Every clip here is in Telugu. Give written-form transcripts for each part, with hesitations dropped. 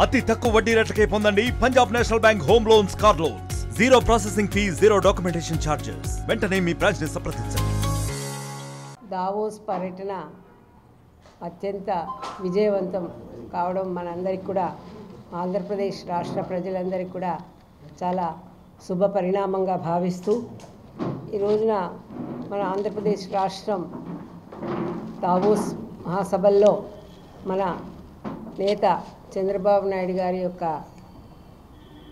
అతి తక్కువ వడ్డీ రేట్లకే పొందండి Punjab national bank home loans, car loans. Zero processing fee, zero documentation charges. వెంటనే మీ బ్రాంచ్ ని సంప్రదించండి. దావోస్ పర్యటన అత్యంత విజయవంతం కావడం మనందరికీ కూడా, ఆంధ్రప్రదేశ్ రాష్ట్ర ప్రజలందరికీ కూడా చాలా శుభ పరిణామంగా భావిస్తూ, ఈ రోజున మన ఆంధ్రప్రదేశ్ రాష్ట్రం దావోస్ మహాసభల్లో మన నేత చంద్రబాబు నాయుడు గారి యొక్క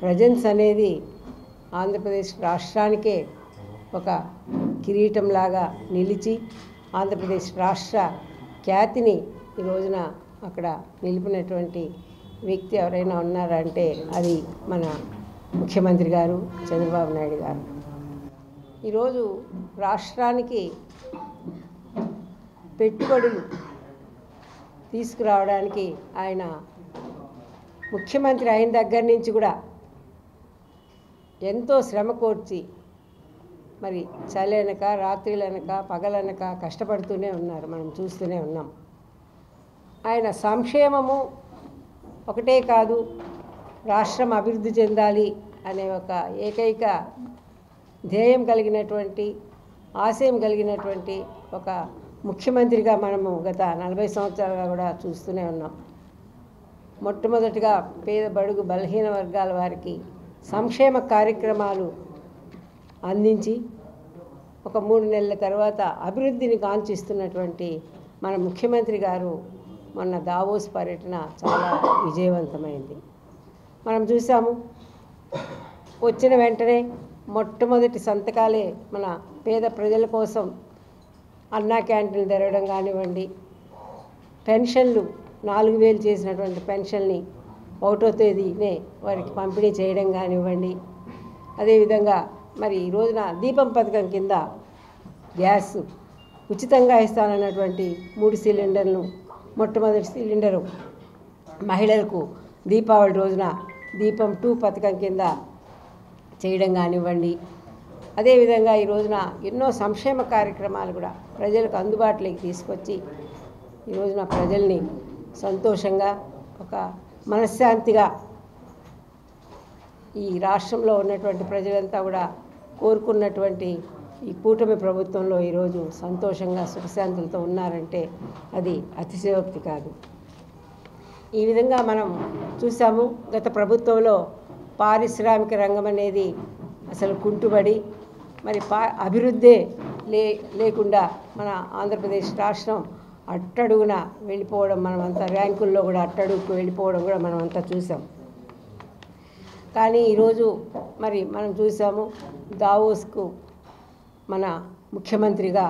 ప్రజెన్స్ అనేది ఆంధ్రప్రదేశ్ రాష్ట్రానికే ఒక కిరీటంలాగా నిలిచి, ఆంధ్రప్రదేశ్ రాష్ట్ర ఖ్యాతిని ఈ రోజున అక్కడ నిలిపినటువంటి వ్యక్తి ఎవరైనా ఉన్నారంటే అది మన ముఖ్యమంత్రి గారు చంద్రబాబు నాయుడు గారు. ఈరోజు రాష్ట్రానికి పెట్టుబడులు తీసుకురావడానికి ఆయన ముఖ్యమంత్రి అయిన దగ్గర నుంచి కూడా ఎంతో శ్రమ కోర్చి, మరి చలనక రాత్రిలనక పగలనక కష్టపడుతూనే ఉన్నారు, మనం చూస్తూనే ఉన్నాం. ఆయన సంక్షేమము ఒకటే కాదు, రాష్ట్రం అభివృద్ధి చెందాలి అనే ఒక ఏకైక ధ్యేయం కలిగినటువంటి, ఆశయం కలిగినటువంటి ఒక ముఖ్యమంత్రిగా మనము గత 40 సంవత్సరాలుగా కూడా చూస్తూనే ఉన్నాం. మొట్టమొదటిగా పేద బడుగు బలహీన వర్గాల వారికి సంక్షేమ కార్యక్రమాలు అందించి ఒక 3 నెలల తర్వాత అభివృద్ధిని కాంక్షిస్తున్నటువంటి మన ముఖ్యమంత్రి గారు మొన్న దావోస్ పర్యటన చాలా విజయవంతమైంది. మనం చూసాము, వచ్చిన వెంటనే మొట్టమొదటి సంతకాలే మన పేద ప్రజల కోసం అన్నా క్యాంటీన్లు తెరవడం కానివ్వండి, పెన్షన్లు 4,000 చేసినటువంటి పెన్షన్ని 1వ తేదీనే వారికి పంపిణీ చేయడం కానివ్వండి, అదేవిధంగా మరి ఈ రోజున దీపం పథకం కింద గ్యాస్ ఉచితంగా ఇస్తానన్నటువంటి 3 సిలిండర్లు, మొట్టమొదటి సిలిండరు మహిళలకు దీపావళి రోజున దీపం 2 పథకం కింద చేయడం కానివ్వండి, అదేవిధంగా ఈ రోజున ఎన్నో సంక్షేమ కార్యక్రమాలు కూడా ప్రజలకు అందుబాటులోకి తీసుకొచ్చి ఈ రోజున ప్రజల్ని సంతోషంగా, ఒక మనశ్శాంతిగా ఈ రాష్ట్రంలో ఉన్నటువంటి ప్రజలంతా కూడా కోరుకున్నటువంటి ఈ కూటమి ప్రభుత్వంలో ఈరోజు సంతోషంగా సుఖశాంతులతో ఉన్నారంటే అది అతిశయోక్తి కాదు. ఈ విధంగా మనం చూసాము, గత ప్రభుత్వంలో పారిశ్రామిక రంగం అనేది అసలు కుంటుబడి, మరి అభివృద్ధే లేకుండా మన ఆంధ్రప్రదేశ్ రాష్ట్రం అట్టడుగున వెళ్ళిపోవడం, మనమంతా ర్యాంకుల్లో కూడా అట్టడుగుకు వెళ్ళిపోవడం కూడా మనమంతా చూసాం. కానీ ఈరోజు మరి మనం చూసాము, దావోస్కు మన ముఖ్యమంత్రిగా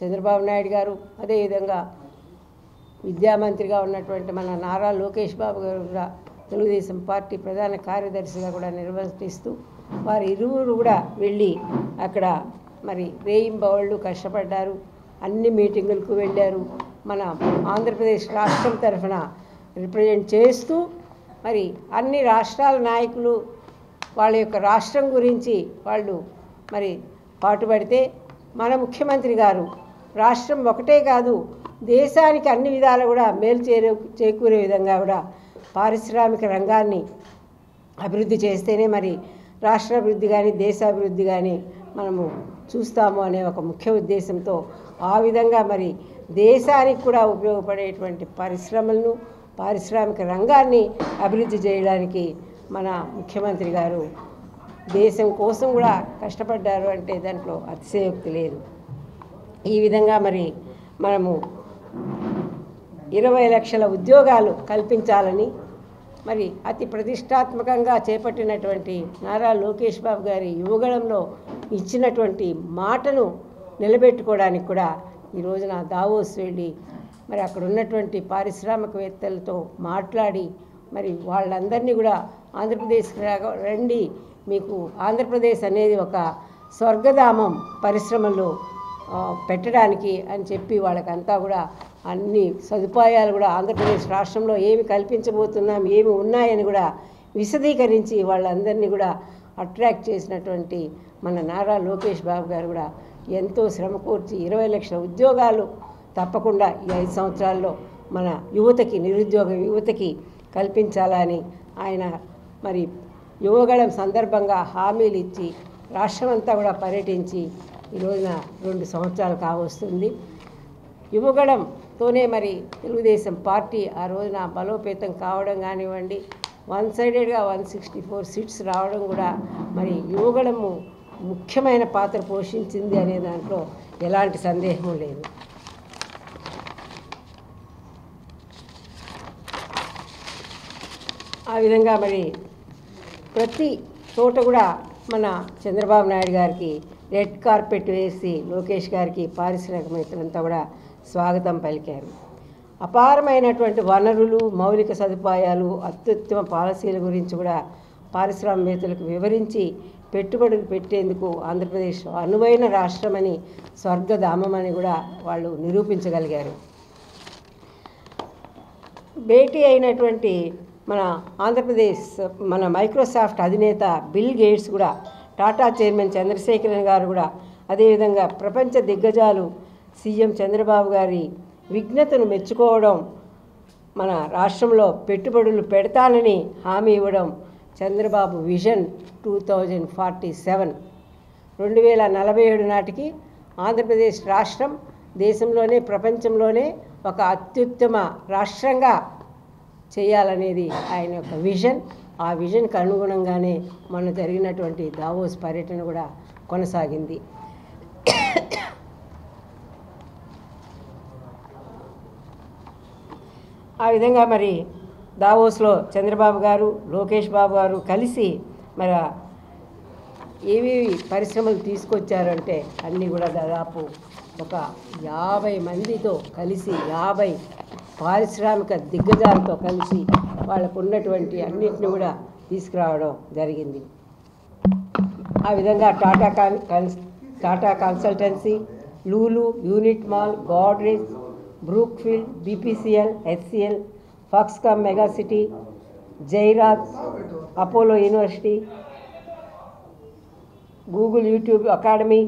చంద్రబాబు నాయుడు గారు, అదేవిధంగా విద్యామంత్రిగా ఉన్నటువంటి మన నారా లోకేష్ బాబు గారు కూడా తెలుగుదేశం పార్టీ ప్రధాన కార్యదర్శిగా కూడా నిర్వర్తిస్తూ వారి ఇరువురు కూడా వెళ్ళి అక్కడ మరి రేయింబవళ్ళు కష్టపడ్డారు, అన్ని మీటింగులకు వెళ్ళారు. మన ఆంధ్రప్రదేశ్ రాష్ట్రం తరఫున రిప్రజెంట్ చేస్తూ మరి అన్ని రాష్ట్రాల నాయకులు వాళ్ళ యొక్క రాష్ట్రం గురించి వాళ్ళు మరి పాటుపడితే, మన ముఖ్యమంత్రి గారు రాష్ట్రం ఒకటే కాదు దేశానికి అన్ని విధాలు కూడా మేలు చేకూరే విధంగా కూడా పారిశ్రామిక రంగాన్ని అభివృద్ధి చేస్తేనే మరి రాష్ట్ర అభివృద్ధి కానీ దేశాభివృద్ధి కానీ మనము చూస్తాము అనే ఒక ముఖ్య ఉద్దేశంతో ఆ విధంగా మరి దేశానికి కూడా ఉపయోగపడేటువంటి పరిశ్రమలను, పారిశ్రామిక రంగాన్ని అభివృద్ధి చేయడానికి మన ముఖ్యమంత్రి గారు దేశం కోసం కూడా కష్టపడ్డారు అంటే దాంట్లో అతిశయోక్తి లేదు. ఈ విధంగా మరి మనము 20 లక్షల ఉద్యోగాలు కల్పించాలని మరి అతి ప్రతిష్టాత్మకంగా చేపట్టినటువంటి నారా లోకేష్ బాబు గారి యువగళంలో ఇచ్చినటువంటి మాటను నిలబెట్టుకోవడానికి కూడా ఈ రోజున దావోస్ వెళ్ళి మరి అక్కడ ఉన్నటువంటి పారిశ్రామికవేత్తలతో మాట్లాడి మరి వాళ్ళందరినీ కూడా ఆంధ్రప్రదేశ్కి రండి, మీకు ఆంధ్రప్రదేశ్ అనేది ఒక స్వర్గధామం పరిశ్రమలు పెట్టడానికి అని చెప్పి వాళ్ళకంతా కూడా అన్ని సదుపాయాలు కూడా ఆంధ్రప్రదేశ్ రాష్ట్రంలో ఏమి కల్పించబోతున్నాం, ఏమి ఉన్నాయని కూడా విశదీకరించి వాళ్ళందరినీ కూడా అట్రాక్ట్ చేసినటువంటి మన నారా లోకేష్ బాబు గారు కూడా ఎంతో శ్రమ కూర్చి 20 లక్షల ఉద్యోగాలు తప్పకుండా ఈ 5 సంవత్సరాల్లో మన యువతకి, నిరుద్యోగ యువతకి కల్పించాలని ఆయన మరి యువగళం సందర్భంగా హామీలు ఇచ్చి రాష్ట్రమంతా కూడా పర్యటించి ఈ రోజున 2 సంవత్సరాలు కావస్తుంది. యువగళంతోనే మరి తెలుగుదేశం పార్టీ ఆ రోజున బలోపేతం కావడం కానివ్వండి, 1 సైడెడ్గా 164 సీట్స్ రావడం కూడా మరి యువగళము ముఖ్యమైన పాత్ర పోషించింది అనే దాంట్లో ఎలాంటి సందేహం లేదు. ఆ విధంగా మరి ప్రతి చోట కూడా మన చంద్రబాబు నాయుడు గారికి రెడ్ కార్పెట్ వేసి లోకేష్ గారికి పారిశ్రామికవేత్తలంతా కూడా స్వాగతం పలికారు. అపారమైనటువంటి వనరులు, మౌలిక సదుపాయాలు, అత్యుత్తమ పాలసీల గురించి కూడా పారిశ్రామికవేత్తలకు వివరించి పెట్టుబడులు పెట్టేందుకు ఆంధ్రప్రదేశ్ అనువైన రాష్ట్రమని, స్వర్గధామమని కూడా వాళ్ళు నిరూపించగలిగారు. భేటీ అయినటువంటి మన ఆంధ్రప్రదేశ్ మన మైక్రోసాఫ్ట్ అధినేత బిల్ గేట్స్ కూడా, టాటా చైర్మన్ చంద్రశేఖరన్ గారు కూడా, అదేవిధంగా ప్రపంచ దిగ్గజాలు సీఎం చంద్రబాబు గారి విఘ్నతను మెచ్చుకోవడం, మన రాష్ట్రంలో పెట్టుబడులు పెడతానని హామీ ఇవ్వడం చంద్రబాబు విజన్ 2047 2047 నాటికి ఆంధ్రప్రదేశ్ రాష్ట్రం దేశంలోనే ప్రపంచంలోనే ఒక అత్యుత్తమ రాష్ట్రంగా చేయాలనేది ఆయన యొక్క విజన్. ఆ విజన్కి అనుగుణంగానే మొన్న జరిగినటువంటి దావోస్ పర్యటన కూడా కొనసాగింది. ఆ విధంగా మరి దావోస్లో చంద్రబాబు గారు, లోకేష్ బాబు గారు కలిసి మరి ఏవేవి పరిశ్రమలు తీసుకొచ్చారంటే అన్నీ కూడా దాదాపు ఒక 50 మందితో కలిసి, 50 పారిశ్రామిక దిగ్గజాలతో కలిసి వాళ్ళకు ఉన్నటువంటి అన్నింటిని కూడా తీసుకురావడం జరిగింది. ఆ విధంగా Tata consultancy, Lulu, Unity Mall, Godrej, Brookfield, BPCL, HCL, Foxconn mega city, Jairaj, Apollo university, Google YouTube academy,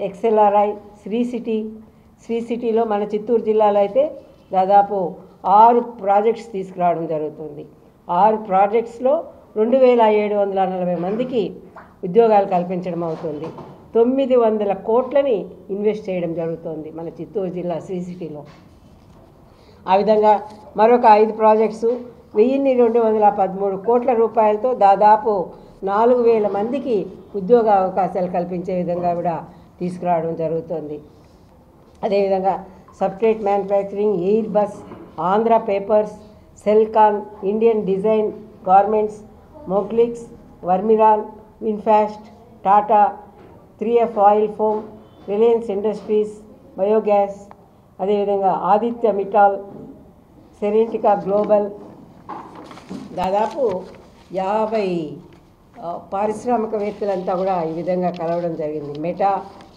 XLRI, శ్రీ సిటీలో మన చిత్తూరు జిల్లాలో అయితే దాదాపు 6 ప్రాజెక్ట్స్ తీసుకురావడం జరుగుతుంది. 6 ప్రాజెక్ట్స్లో 2740 మందికి ఉద్యోగాలు కల్పించడం అవుతుంది. 900 కోట్లని ఇన్వెస్ట్ చేయడం జరుగుతుంది మన చిత్తూరు జిల్లా శ్రీ సిటీలో. ఆ విధంగా మరొక 5 ప్రాజెక్ట్స్ 1213 కోట్ల రూపాయలతో దాదాపు 4000 మందికి ఉద్యోగ అవకాశాలు కల్పించే విధంగా కూడా తీసుకురావడం జరుగుతుంది. అదేవిధంగా substrate manufacturing, Airbus, Andhra papers, Celkon, Indian design garments, మోక్లిక్స్, వర్మిరాల్, VinFast, Tata, 3F oil foam, Reliance industries, biogas, అదేవిధంగా ఆదిత్య మిటాల్, సెరెంటికా గ్లోబల్, దాదాపు 50 పారిశ్రామికవేత్తలంతా కూడా ఈ విధంగా కలవడం జరిగింది. Meta,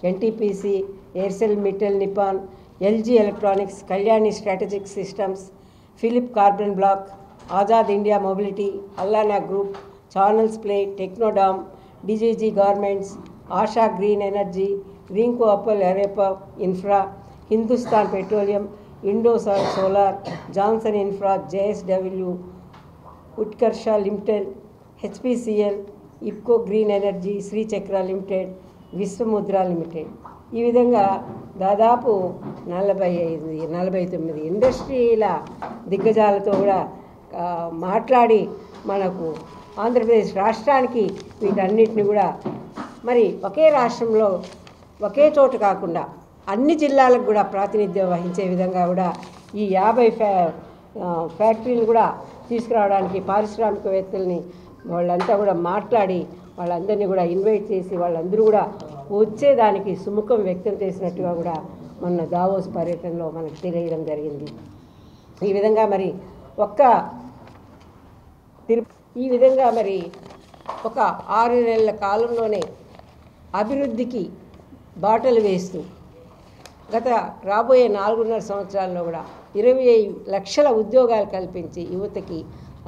NTPC, Arcelor Mittal Nippon, LG electronics, Kalyani strategic systems, Phillips carbon black, Azad India mobility, Allana group, channels play, టెక్నోడామ్, డిజీజీ గార్మెంట్స్, ఆశా గ్రీన్ ఎనర్జీ, రింకో అప్పల్ ఎరేపా infra, Hindustan petroleum, Indo solar, Johnson infra, JSW, Utkarsha limited, HPCL, ఇప్కో green energy, Srichakra limited, Vishwamudra limited. ఈ విధంగా దాదాపు 49 ఇండస్ట్రీల దిగ్గజాలతో కూడా మాట్లాడి మనకు ఆంధ్రప్రదేశ్ రాష్ట్రానికి వీటన్నిటిని కూడా మరి ఒకే రాష్ట్రంలో ఒకే చోట కాకుండా అన్ని జిల్లాలకు కూడా ప్రాతినిధ్యం వహించే విధంగా కూడా ఈ 50 ఫ్యాక్టరీలు కూడా తీసుకురావడానికి పారిశ్రామికవేత్తల్ని వాళ్ళంతా కూడా మాట్లాడి వాళ్ళందరినీ కూడా ఇన్వైట్ చేసి వాళ్ళందరూ కూడా వచ్చేదానికి సుముఖం వ్యక్తం చేసినట్టుగా కూడా మొన్న దావోస్ పర్యటనలో మనకు తెలియడం జరిగింది. ఈ విధంగా మరి ఒక 6 నెలల కాలంలోనే అభివృద్ధికి బాటలు వేస్తూ గత రాబోయే 4.5 సంవత్సరాల్లో కూడా 25 లక్షల ఉద్యోగాలు కల్పించి యువతకి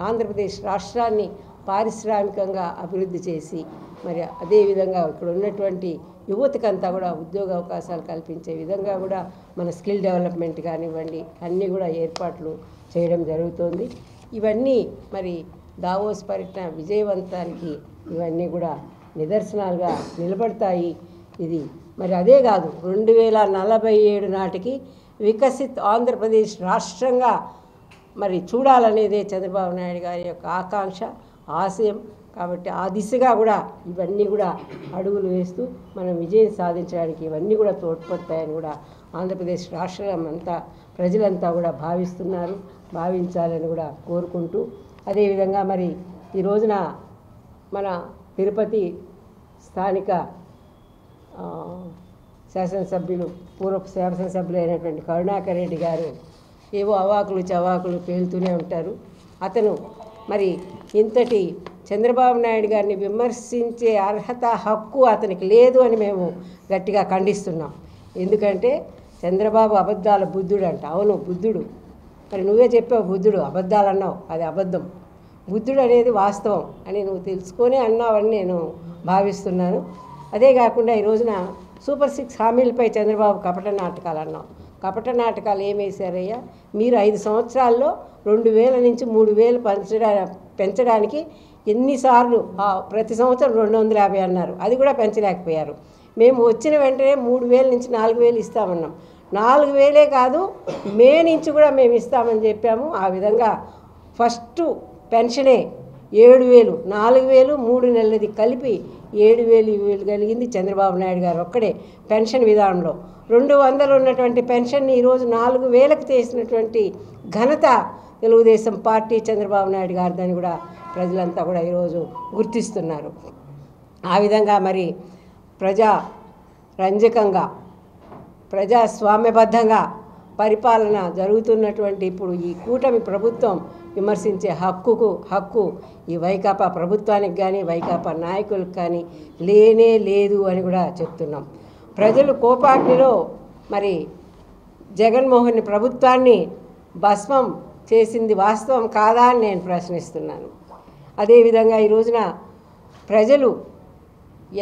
ఆంధ్రప్రదేశ్ రాష్ట్రాన్ని పారిశ్రామికంగా అభివృద్ధి చేసి మరి అదేవిధంగా ఇక్కడ ఉన్నటువంటి యువతకంతా కూడా ఉద్యోగ అవకాశాలు కల్పించే విధంగా కూడా మన స్కిల్ డెవలప్మెంట్ కానివ్వండి అన్నీ కూడా ఏర్పాట్లు చేయడం జరుగుతుంది. ఇవన్నీ మరి దావోస్ పర్యటన విజయవంతానికి ఇవన్నీ కూడా నిదర్శనాలుగా నిలబడతాయి. ఇది మరి అదే కాదు, 2047 నాటికి వికసిత్ ఆంధ్రప్రదేశ్ రాష్ట్రంగా మరి చూడాలనేదే చంద్రబాబు నాయుడు గారి యొక్క ఆకాంక్ష, ఆశయం. కాబట్టి ఆ దిశగా కూడా ఇవన్నీ కూడా అడుగులు వేస్తూ మనం విజయం సాధించడానికి ఇవన్నీ కూడా తోడ్పడతాయని కూడా ఆంధ్రప్రదేశ్ రాష్ట్రం అంతా ప్రజలంతా కూడా భావించాలని కూడా కోరుకుంటూ, అదేవిధంగా మరి ఈ రోజున మన తిరుపతి స్థానిక శాసనసభ్యులు పూర్వపు శాసనసభ్యులు అయినటువంటి కరుణాకర్ రెడ్డి గారు ఏవో అవాకులు చవాకులు పేలుతూనే ఉంటారు. అతను మరి ఇంతటి చంద్రబాబు నాయుడు గారిని విమర్శించే అర్హత, హక్కు అతనికి లేదు అని మేము గట్టిగా ఖండిస్తున్నాం. ఎందుకంటే చంద్రబాబు అబద్ధాల బుద్ధుడు అంట. అవును, బుద్ధుడు. మరి నువ్వే చెప్పావు బుద్ధుడు అబద్ధాలు అన్నావు, అది అబద్ధం. బుద్ధుడు అనేది వాస్తవం అని నువ్వు తెలుసుకొని అన్నావని నేను భావిస్తున్నాను. అదే కాకుండా ఈ రోజున సూపర్ 6 హామీలపై చంద్రబాబు కపట నాటకాలు అన్నావు. కపట నాటకాలు ఏం వేశారయ్యా? మీరు 5 సంవత్సరాల్లో 2000 నుంచి 3000 పెంచడానికి ఎన్నిసార్లు ప్రతి సంవత్సరం 250 అన్నారు, అది కూడా పెంచలేకపోయారు. మేము వచ్చిన వెంటనే 3000 నుంచి 4000 ఇస్తామన్నాం. 4000 కాదు, మే నుంచి కూడా మేము ఇస్తామని చెప్పాము. ఆ విధంగా ఫస్ట్ పెన్షనే 7000, 4000 3 నెలలది కలిపి 7000 కలిగింది చంద్రబాబు నాయుడు గారు ఒక్కడే పెన్షన్ విధానంలో. 200 ఉన్నటువంటి పెన్షన్ని ఈరోజు 4000కి చేసినటువంటి ఘనత తెలుగుదేశం పార్టీ చంద్రబాబు నాయుడు గారిదని కూడా ప్రజలంతా కూడా ఈరోజు గుర్తిస్తున్నారు. ఆ విధంగా మరి ప్రజారంజకంగా ప్రజాస్వామ్యబద్ధంగా పరిపాలన జరుగుతున్నటువంటి ఇప్పుడు ఈ కూటమి ప్రభుత్వం విమర్శించే హక్కు ఈ వైకాపా ప్రభుత్వానికి కానీ వైకాపా నాయకులకు కానీ లేనే లేదు అని కూడా చెప్తున్నాం. ప్రజలు కోపాగ్నిలో మరి జగన్మోహన్ ప్రభుత్వాన్ని భస్మం చేసింది వాస్తవం కాదా అని నేను ప్రశ్నిస్తున్నాను. అదేవిధంగా ఈ రోజున ప్రజలు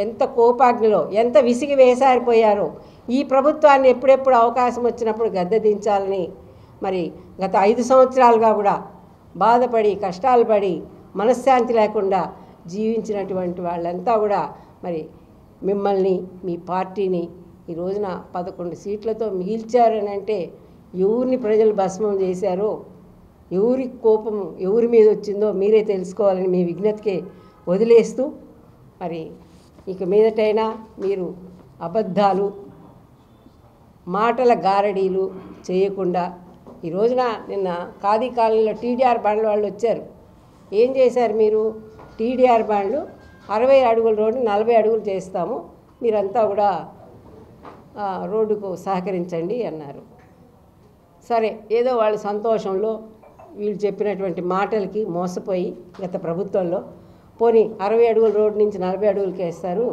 ఎంత కోపాగ్నిలో, ఎంత విసిగి వేసారిపోయారో, ఈ ప్రభుత్వాన్ని ఎప్పుడెప్పుడు అవకాశం వచ్చినప్పుడు గద్దె దించాలని మరి గత 5 సంవత్సరాలుగా కూడా బాధపడి కష్టాలు పడి మనశ్శాంతి లేకుండా జీవించినటువంటి వాళ్ళంతా కూడా మరి మిమ్మల్ని, మీ పార్టీని ఈ రోజున 11 సీట్లతో మిగిల్చారని అంటే ఎవరిని ప్రజలు భస్మం చేశారో, ఎవరి కోపం ఎవరి మీద వచ్చిందో మీరే తెలుసుకోవాలని మీ విజ్ఞతకే వదిలేస్తూ, మరి ఇక మీదటైనా మీరు అబద్ధాలు, మాటల గారడీలు చేయకుండా, ఈ రోజున నిన్న ఖాదీ కాలనీలో టీడీఆర్ బండ్ల వాళ్ళు వచ్చారు. ఏం చేశారు మీరు? టీడీఆర్ బండ్లు 60 అడుగుల రోడ్డు 40 అడుగులు చేస్తాము, మీరంతా కూడా రోడ్డుకు సహకరించండి అన్నారు. సరే, ఏదో వాళ్ళ సంతోషంలో వీళ్ళు చెప్పినటువంటి మాటలకి మోసపోయి గత ప్రభుత్వంలో పోనీ 60 అడుగుల రోడ్డు నుంచి 40 అడుగులకి వేస్తారు,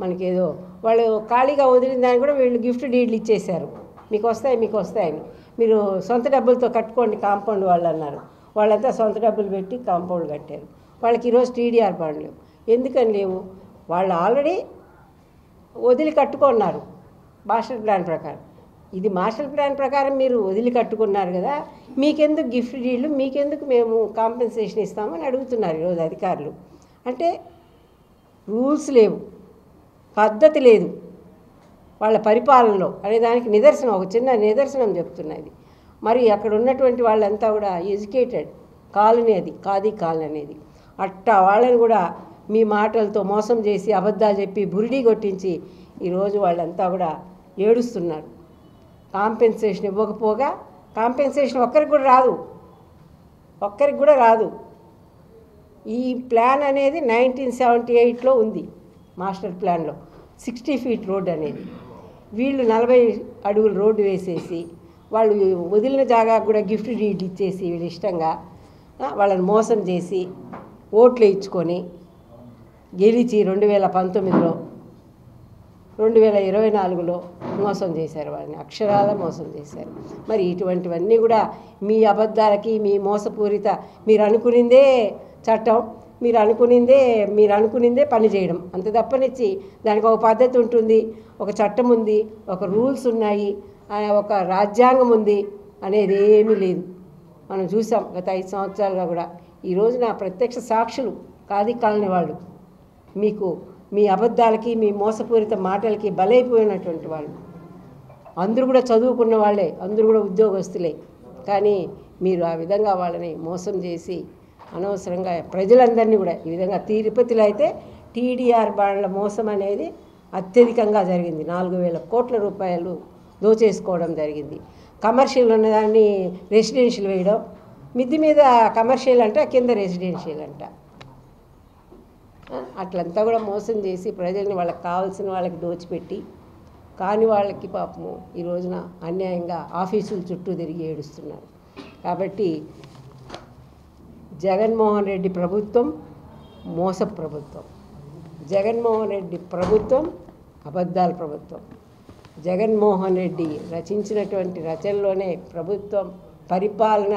మనకేదో వాళ్ళు ఖాళీగా వదిలిన దాన్ని కూడా వీళ్ళు గిఫ్ట్ డీడ్లు ఇచ్చేశారు. మీకు వస్తాయని మీరు సొంత డబ్బులతో కట్టుకోండి కాంపౌండ్ వాళ్ళు అన్నారు. వాళ్ళంతా సొంత డబ్బులు పెట్టి కాంపౌండ్ కట్టారు. వాళ్ళకి ఈరోజు టీడీఆర్ బండ్లు ఎందుకని లేవు? వాళ్ళు ఆల్రెడీ వదిలి కట్టుకున్నారు మాస్టర్ ప్లాన్ ప్రకారం. ఇది మాస్టర్ ప్లాన్ ప్రకారం మీరు వదిలి కట్టుకున్నారు కదా, మీకెందుకు గిఫ్ట్ డీడ్లు, మీకెందుకు మేము కాంపెన్సేషన్ ఇస్తామని అడుగుతున్నారు ఈరోజు అధికారులు. అంటే రూల్స్ లేవు, పద్ధతి లేదు వాళ్ళ పరిపాలనలో అనేదానికి నిదర్శనం, ఒక చిన్న నిదర్శనం చెప్తున్నది. మరి అక్కడ ఉన్నటువంటి వాళ్ళంతా కూడా ఎడ్యుకేటెడ్ కాలనీ, అది ఖాదీ కాలనీ అనేది. అట్టా వాళ్ళని కూడా మీ మాటలతో మోసం చేసి అబద్ధాలు చెప్పి బురిడీ కొట్టించి ఈరోజు వాళ్ళంతా కూడా ఏడుస్తున్నారు. కాంపెన్సేషన్ ఇవ్వకపోగా, కాంపెన్సేషన్ ఒక్కరికి కూడా రాదు. ఈ ప్లాన్ అనేది 1978లో ఉంది మాస్టర్ ప్లాన్లో, 60 ఫీట్ రోడ్ అనేది. వీళ్ళు 40 అడుగుల రోడ్డు వేసేసి వాళ్ళు వదిలిన జాగా కూడా గిఫ్ట్ డీడ్ ఇచ్చేసి వీళ్ళు ఇష్టంగా వాళ్ళని మోసం చేసి ఓట్లు ఇచ్చుకొని గెలిచి 2019లో 2024లో మోసం చేశారు, వాళ్ళని అక్షరాల మోసం చేశారు. మరి ఇటువంటివన్నీ కూడా మీ అబద్ధాలకి, మీ మోసపూరిత, మీరు అనుకునిందే చట్టం, మీరు అనుకునిందే పని చేయడం, అంత తప్పనిచ్చి దానికి ఒక పద్ధతి ఉంటుంది, ఒక చట్టం ఉంది, ఒక రూల్స్ ఉన్నాయి, ఒక రాజ్యాంగం ఉంది అనేది ఏమీ లేదు. మనం చూసాం గత 5 సంవత్సరాలుగా కూడా. ఈ రోజున ప్రత్యక్ష సాక్షులు కాది కాలనీ వాళ్ళు, మీకు మీ అబద్ధాలకి మీ మోసపూరిత మాటలకి బలైపోయినటువంటి వాళ్ళు. అందరూ కూడా చదువుకున్న వాళ్ళే, అందరూ కూడా ఉద్యోగస్తులే. కానీ మీరు ఆ విధంగా వాళ్ళని మోసం చేసి అనవసరంగా ప్రజలందరినీ కూడా ఈ విధంగా తిరుపతిలో అయితే టీడీఆర్ బాండ్ల మోసం అనేది అత్యధికంగా జరిగింది. 4,000 కోట్ల రూపాయలు దోచేసుకోవడం జరిగింది. కమర్షియల్ ఉన్నదాన్ని రెసిడెన్షియల్ వేయడం, మిద్ది మీద కమర్షియల్ అంట, కింద రెసిడెన్షియల్ అంట. అట్లంతా కూడా మోసం చేసి ప్రజల్ని వాళ్ళకి కావాల్సిన వాళ్ళకి దోచిపెట్టి కాని వాళ్ళకి పాపము ఈ రోజున అన్యాయంగా ఆఫీసుల చుట్టూ తిరిగి ఏడుస్తున్నారు. కాబట్టి జగన్మోహన్ రెడ్డి ప్రభుత్వం మోస ప్రభుత్వం, జగన్మోహన్ రెడ్డి ప్రభుత్వం అబద్ధాల ప్రభుత్వం. జగన్మోహన్ రెడ్డి రచించినటువంటి రచనలోనే ప్రభుత్వం పరిపాలన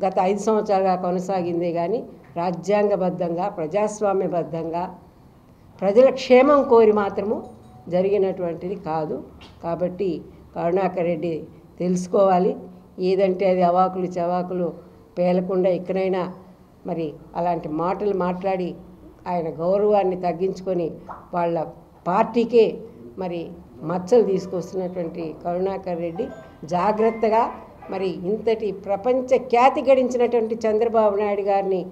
గత 5 సంవత్సరాలుగా కొనసాగిందే కానీ రాజ్యాంగబద్ధంగా ప్రజాస్వామ్యబద్ధంగా ప్రజల క్షేమం కోరి మాత్రము జరిగినటువంటిది కాదు. కాబట్టి కరుణాకర్ రెడ్డి తెలుసుకోవాలి. ఏదంటే అది అవాకులు చవాకులు పేలకుండా ఎక్కడైనా మరి అలాంటి మాటలు మాట్లాడి ఆయన గౌరవాన్ని తగ్గించుకొని వాళ్ళ పార్టీకే మరి మచ్చలు తీసుకొస్తున్నటువంటి కరుణాకర్ రెడ్డి జాగ్రత్తగా మరి ఇంతటి ప్రపంచ ఖ్యాతి గడించినటువంటి చంద్రబాబు నాయుడు గారిని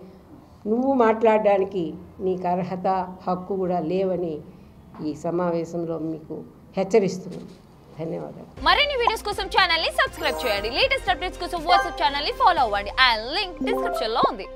నువ్వు మాట్లాడడానికి నీకు అర్హత హక్కు కూడా లేవని ఈ సమావేశంలో మీకు హెచ్చరిస్తున్నాను. ధన్యవాదాలు. మరిన్ని వీడియోస్ కోసం ఛానల్ ని సబ్స్క్రైబ్ చేయండి. లేటెస్ట్ అప్డేట్స్ కోసం వాట్సాప్ ఛానల్ ని ఫాలో అవ్వండి. ఆ లింక్ డిస్క్రిప్షన్ లో ఉంది.